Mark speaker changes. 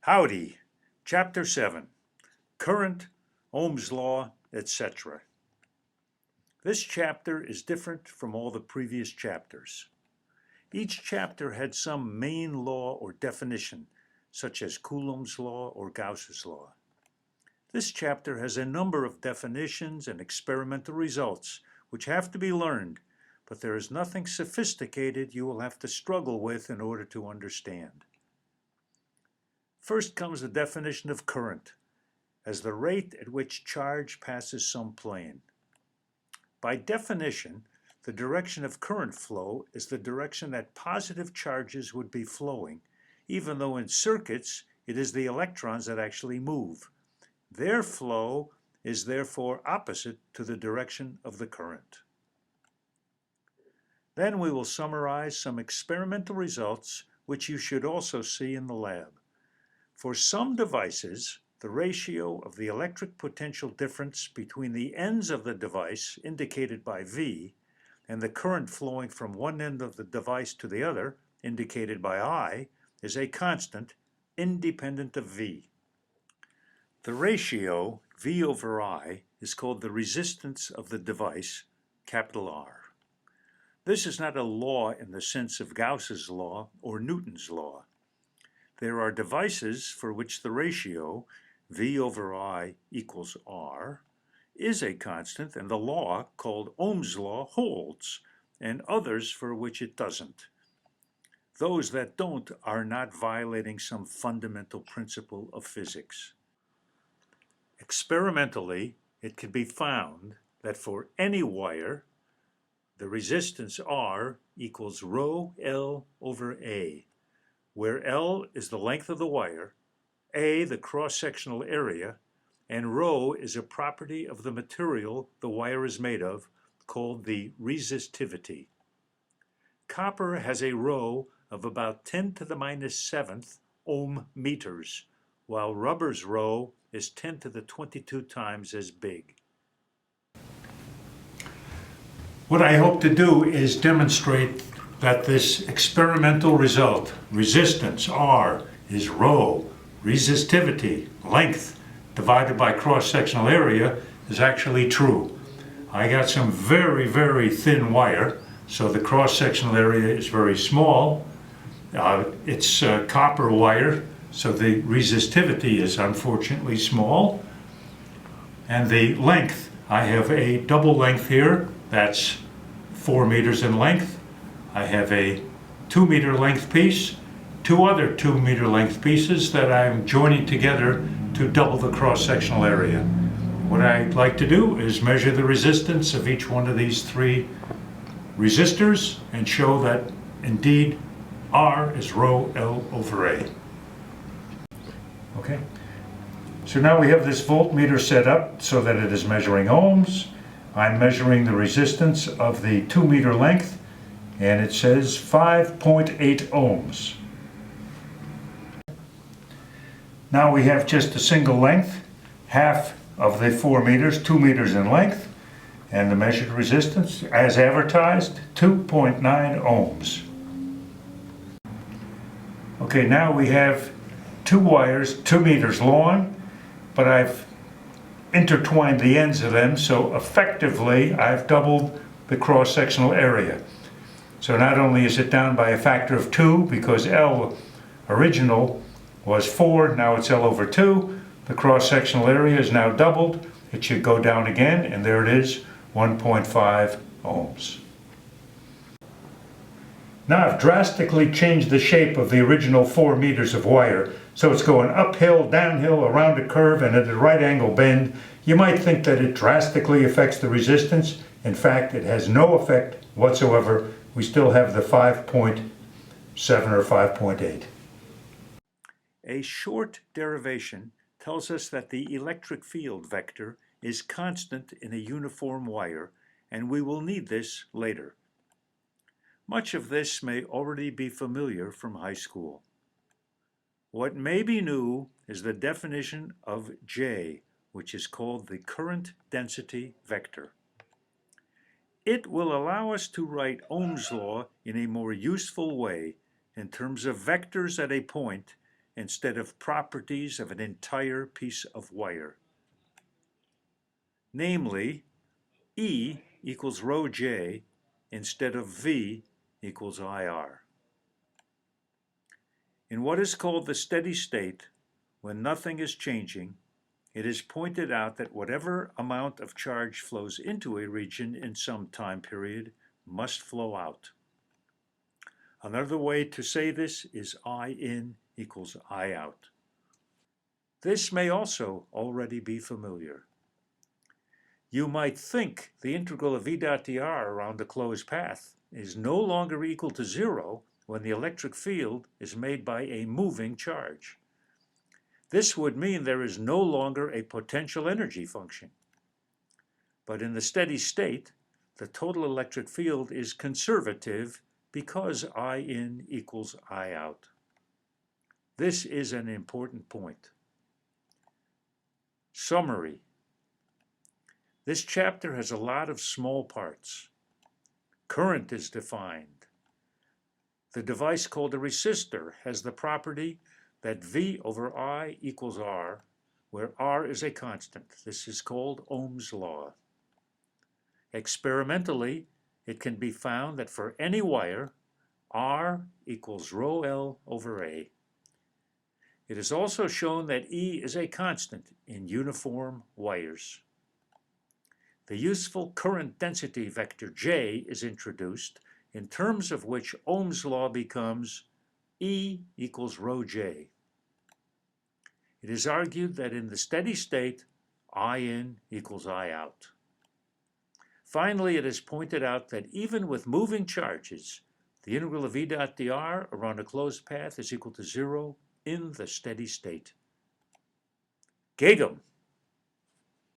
Speaker 1: Howdy, Chapter 7, Current, Ohm's Law, etc. This chapter is different from all the previous chapters. Each chapter had some main law or definition, such as Coulomb's law or Gauss's law. This chapter has a number of definitions and experimental results, which have to be learned, but there is nothing sophisticated you will have to struggle with in order to understand. First comes the definition of current, as the rate at which charge passes some plane. By definition, the direction of current flow is the direction that positive charges would be flowing, even though in circuits it is the electrons that actually move. Their flow is therefore opposite to the direction of the current. Then we will summarize some experimental results which you should also see in the lab. For some devices, the ratio of the electric potential difference between the ends of the device, indicated by V, and the current flowing from one end of the device to the other, indicated by I, is a constant, independent of V. The ratio, V over I, is called the resistance of the device, capital R. This is not a law in the sense of Gauss's law or Newton's law. There are devices for which the ratio, V over I equals R, is a constant and the law, called Ohm's law, holds, and others for which it doesn't. Those that don't are not violating some fundamental principle of physics. Experimentally, it can be found that for any wire, the resistance R equals rho L over A, where L is the length of the wire, A the cross-sectional area, and rho is a property of the material the wire is made of, called the resistivity. Copper has a rho of about 10 to the minus 7th ohm meters, while rubber's rho is 10 to the 22 times as big. What I hope to do is demonstrate that this experimental result, resistance, R, is rho, resistivity, length, divided by cross-sectional area, is actually true. I got some very, very thin wire, so the cross-sectional area is very small. It's copper wire, so the resistivity is unfortunately small. And the length, I have a double length here, that's 4 meters in length. I have a 2 meter length piece, two other 2 meter length pieces that I'm joining together to double the cross-sectional area. What I'd like to do is measure the resistance of each one of these three resistors and show that indeed R is rho L over A. Okay, so now we have this voltmeter set up so that it is measuring ohms. I'm measuring the resistance of the 2 meter length, and it says 5.8 ohms. Now we have just a single length, half of the 4 meters, 2 meters in length, and the measured resistance, as advertised, 2.9 ohms. Okay, now we have two wires, 2 meters long, but I've intertwined the ends of them, so effectively I've doubled the cross-sectional area. So not only is it down by a factor of 2, because L original was 4, now it's L over 2, the cross-sectional area is now doubled. It should go down again, and there it is, 1.5 ohms. Now I've drastically changed the shape of the original 4 meters of wire, so it's going uphill, downhill, around a curve, and at a right angle bend. You might think that it drastically affects the resistance. In fact, it has no effect whatsoever. We still have the 5.7 or 5.8. A short derivation tells us that the electric field vector is constant in a uniform wire, and we will need this later. Much of this may already be familiar from high school. What may be new is the definition of J, which is called the current density vector. It will allow us to write Ohm's law in a more useful way in terms of vectors at a point instead of properties of an entire piece of wire. Namely, E equals rho J instead of V equals IR. In what is called the steady state, when nothing is changing, it is pointed out that whatever amount of charge flows into a region in some time period must flow out. Another way to say this is I in equals I out. This may also already be familiar. You might think the integral of E dot dr around a closed path is no longer equal to zero when the electric field is made by a moving charge. This would mean there is no longer a potential energy function. But in the steady state, the total electric field is conservative because I in equals I out. This is an important point. Summary. This chapter has a lot of small parts. Current is defined. The device called a resistor has the property that V over I equals R, where R is a constant. This is called Ohm's law. Experimentally, it can be found that for any wire, R equals rho L over A. It is also shown that E is a constant in uniform wires. The useful current density vector J is introduced, in terms of which Ohm's law becomes E equals rho J. It is argued that in the steady state, I in equals I out. Finally, it is pointed out that even with moving charges, the integral of E dot dr around a closed path is equal to zero in the steady state. Gegum.